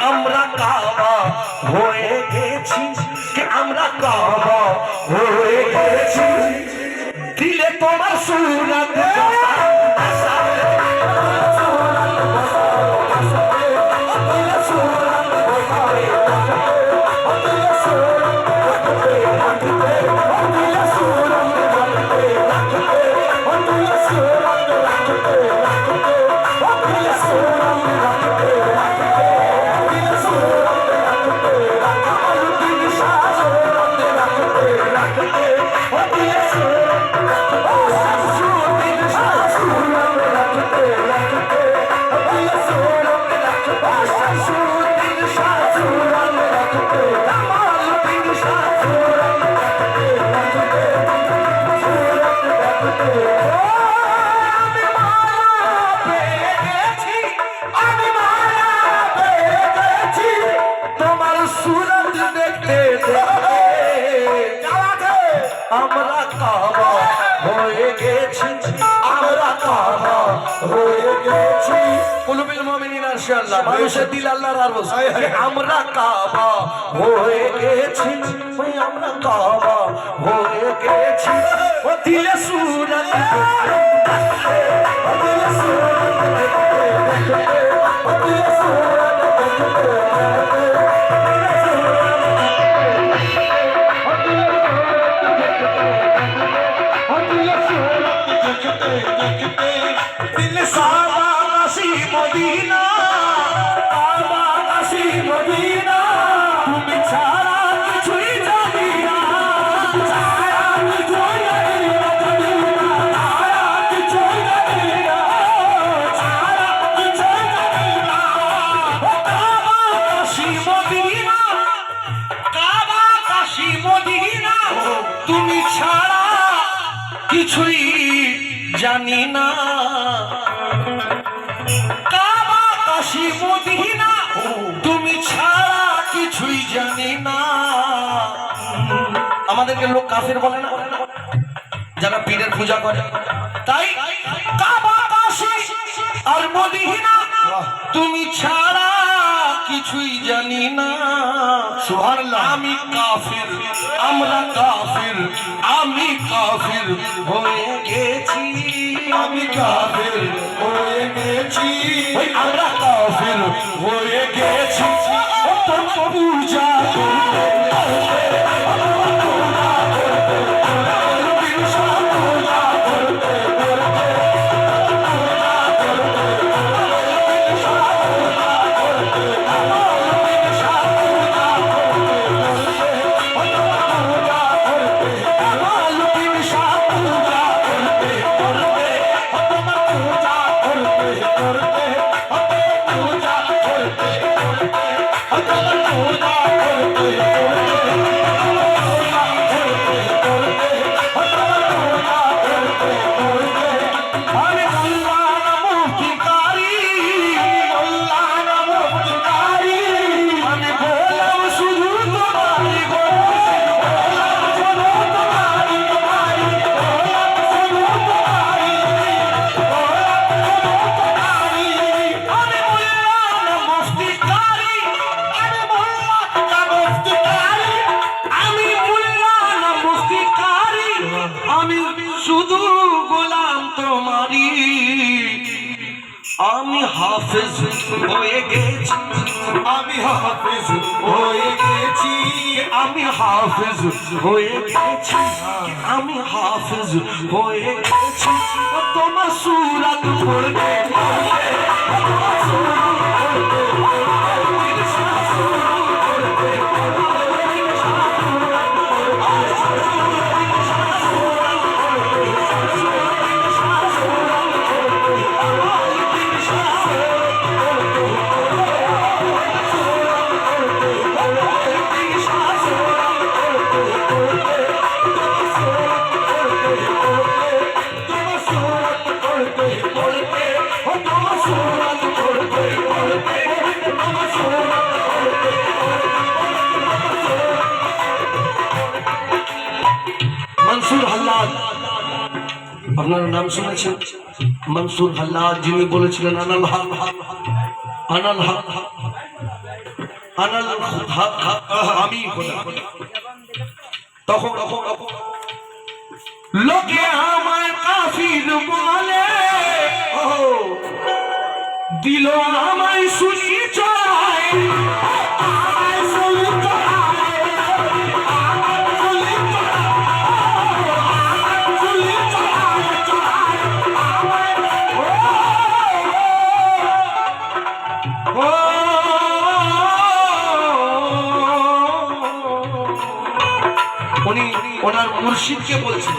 আমরা কাবা হয়ে গেছি, আমরা কাবা হয়ে গেছি, দিলে তোমার সুরত আমরা কাবা হয়ে গেছি, আমরা কাবা হয়ে গেছি। কুলুবিল মুমিনিন ইনশাআল্লাহ, মানুষের দিল আল্লাহর আরশ। আমরা কাবা হয়ে গেছি, আমরা কাবা হয়ে গেছি, ও দিলে সুরত दिल साबा काशी मदीना, काबा काशी मदीना, तुम छाड़ा কিছুই জানি না, ছাড়া কিছুই জানি না, ছাড়া কিছুই জানি না, ছাড়া কিছুই জানি না। কাবা কাশী মদিনা, কাবা কাশী মদিনা, তুমি ছাড়া কিছুই জানি না। কাবা কাশী মদিনা, তুমি ছাড়া কিছুই জানি না। আমাদেরকে লোক কাফের বলে না, যারা পীরের পূজা করে। তাই কাবা কাশী আর মদিনা, তুমি ছাড়া কিছুই জানি না। সুবহানাল্লাহ। আমি কাফির, আমরা কাফির, আমি কাফির হয়ে গেছি, আমি কাফির হয়ে গেছি, আমরা কাফির হয়ে গেছি। তোমার পূজা আমি হাফেজ হয়ে গেছি, আমি হাফেজ হয়ে গেছি, আমি হাফেজ হয়ে গেছি, আমি হাফেজ হয়ে গেছি। তোমার সূরত পড়বে, আপনারা নাম শুনেছেন মনসুর হাল্লাদ, যিনি বলেছিলেন আনাল হক আনাল হক আনাল হক আমি খোদা। তখন লোকে আমায় কাফির বলে, ও দিল আমায় শুনি চায়, আমায় শুনি উনি ওনার মুর্শিদকে বলছেন,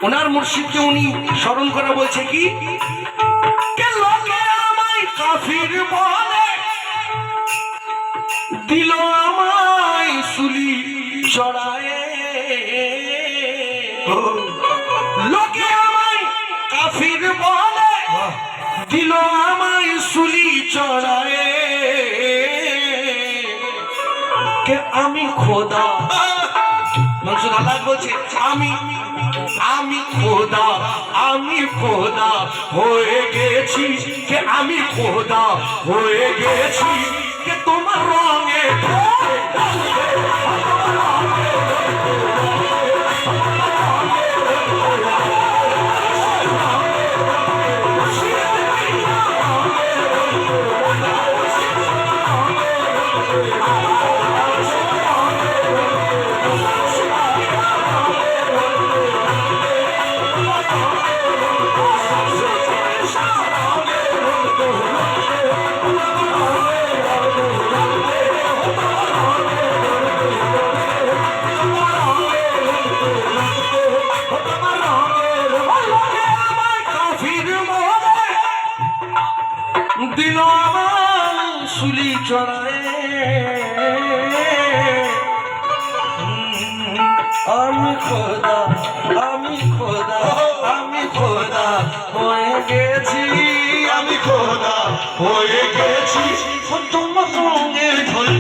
ওনার মুর্শিদকে উনি স্মরণ করে বলছে কি, লোকে আমায় কাফির বলে, দিল আমায় সুলি চড়ায়, লোকে আমায় কাফির বলে, দিল আমায় সুলি চড়ায়, কে আমি খোদা। মনসুর আল্লাহ বলছে আমি খোদা, আমি খোদা হয়ে গেছি, কে আমি খোদা হয়ে গেছি, কে তোমার রঙে দিল আমার সুলি চড়ায়, আমি খোদা, আমি খোদা, আমি খোদা হয়ে গেছি, আমি খোদা হয়ে গেছি, তোমার রঙের ঢোল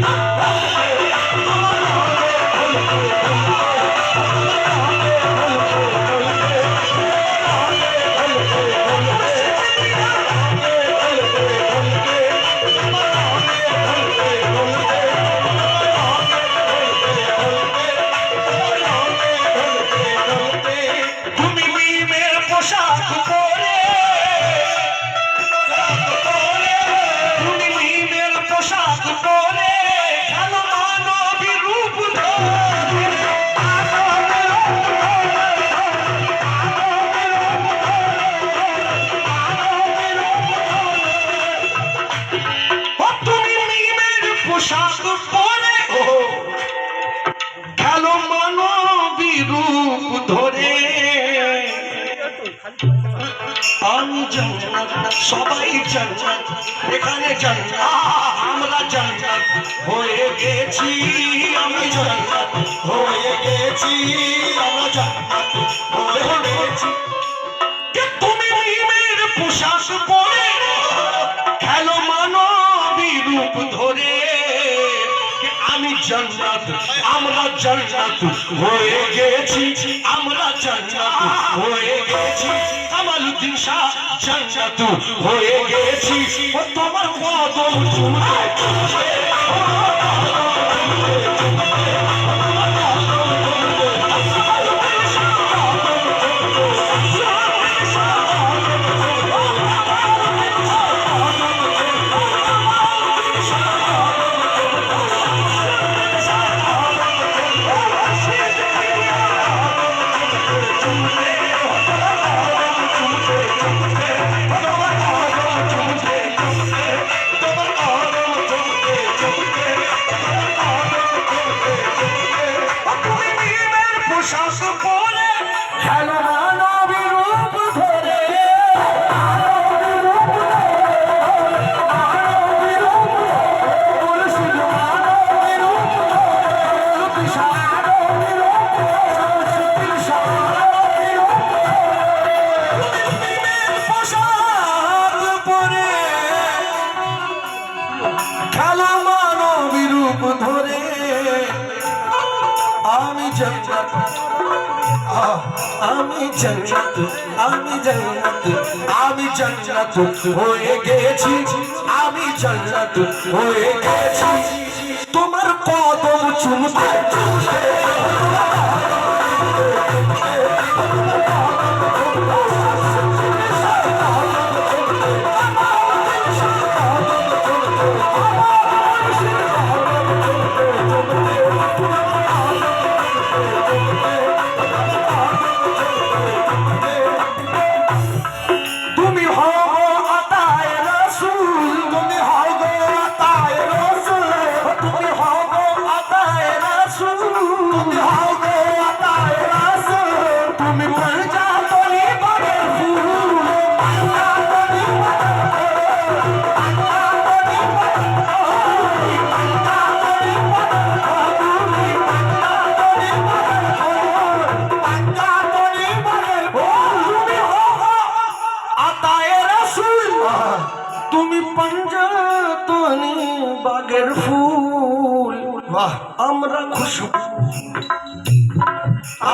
পোশাক পরে, খেলো মানবী রূপ ধরে, আমি জান্নাত সবাই জান্নাত, এখানে জান্নাত আমরা জান্নাত হয়ে গেছি, আমি জান্নাত হয়ে গেছি, আমরা জান্নাত হয়ে গেছি, তুমি মিমের পোশাক পরে, খেলো মানবী রূপ ধরে, আমি জান্নাত আমরা জান্নাত হয়ে গেছি, আমরা জান্নাত হয়ে গেছি, কামালউদ্দিন শাহ জান্নাত হয়ে গেছি, ও তোমার কদম চুমে আমি জান্নাত আমি জান্নাত আমি জান্নাত হয়ে গেছি আমি জান্নাত হয়ে গেছি তোমার কদম চুমতে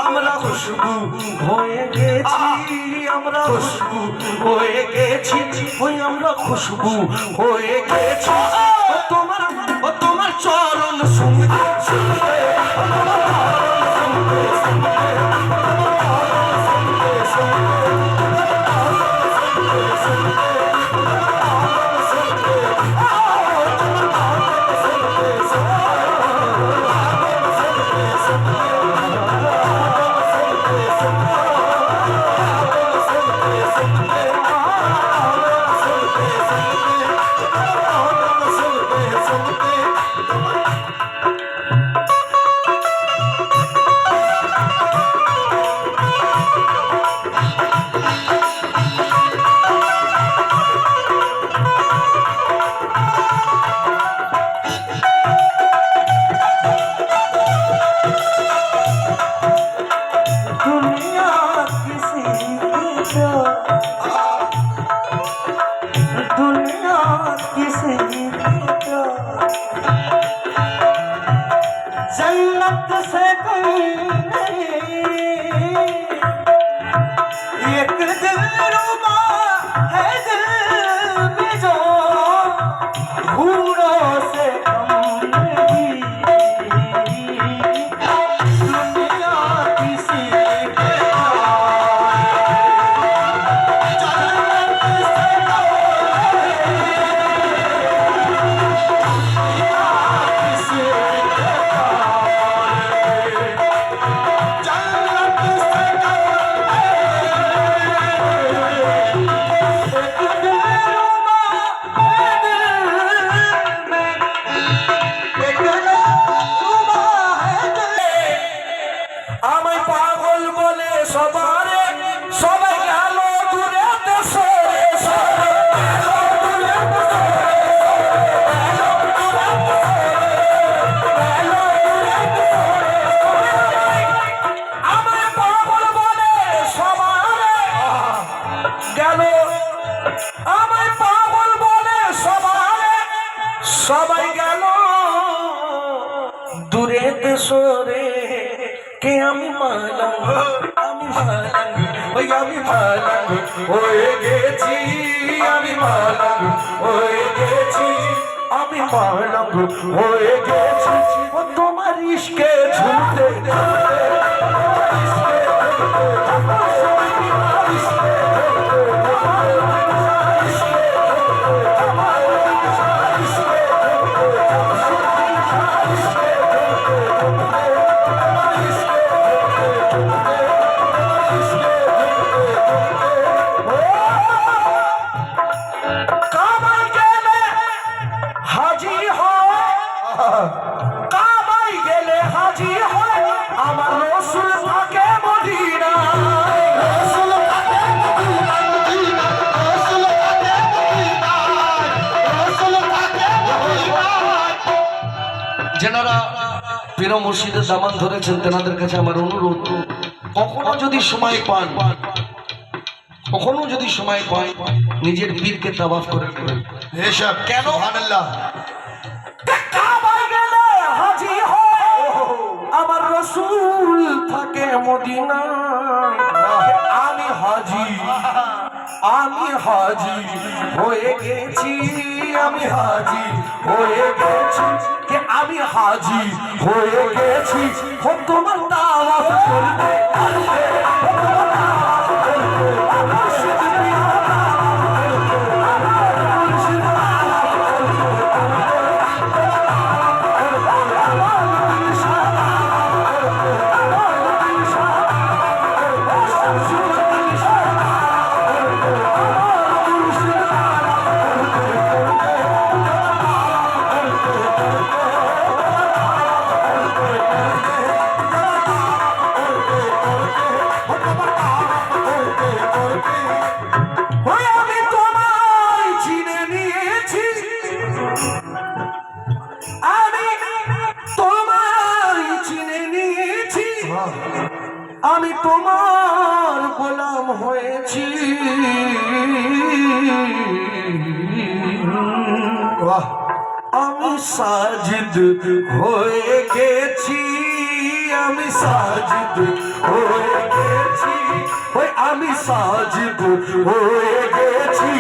আমরা খুশবু হয়ে গেছি আমরা খুশবু হয়ে গেছি ওই আমরা খুশবু হয়ে গেছি তোমার চরণ শুনতে जन्नत से एक दिलरुबा है दिल में जो हूरों से कम नहीं दुनिया किसी के সবাই গেল দূরে দেশরে কে আমি মালাম ওই আমি মালাম হয়ে গেছি আমি মালাম হয়ে গেছি আমি মালাম হয়ে গেছি ও তোমার ইশকে ঝুলতে যেনারা পীর মুর্শিদের দামান ধরেছেন তেনাদের কাছে আমার অনুরোধ কখনো যদি সময় পান নিজের পীরকে তাওয়াফ করে নেবেন কেন আমার রাসূল থাকে মদিনায় হাজি হয়ে গেছি, আমি হাজি হয়ে গেছি, কে আমি হাজি হয়ে গেছি। ও তোমার দাওয়াত করতে আসবে, ও তোমার দাওয়াত করতে মুর্শিদ মিয়া মুর্শিদ ওই আমি তোমায় চিনে নিয়েছি, আমি তোমায় চিনে নিয়েছি, আমি তোমার গোলাম হয়েছি। বাহ! আমি সাজিদ হয়ে গেছি, আমি সাজিদ হয়ে গেছি, ওই আমি সাজিদ হয়ে গেছি,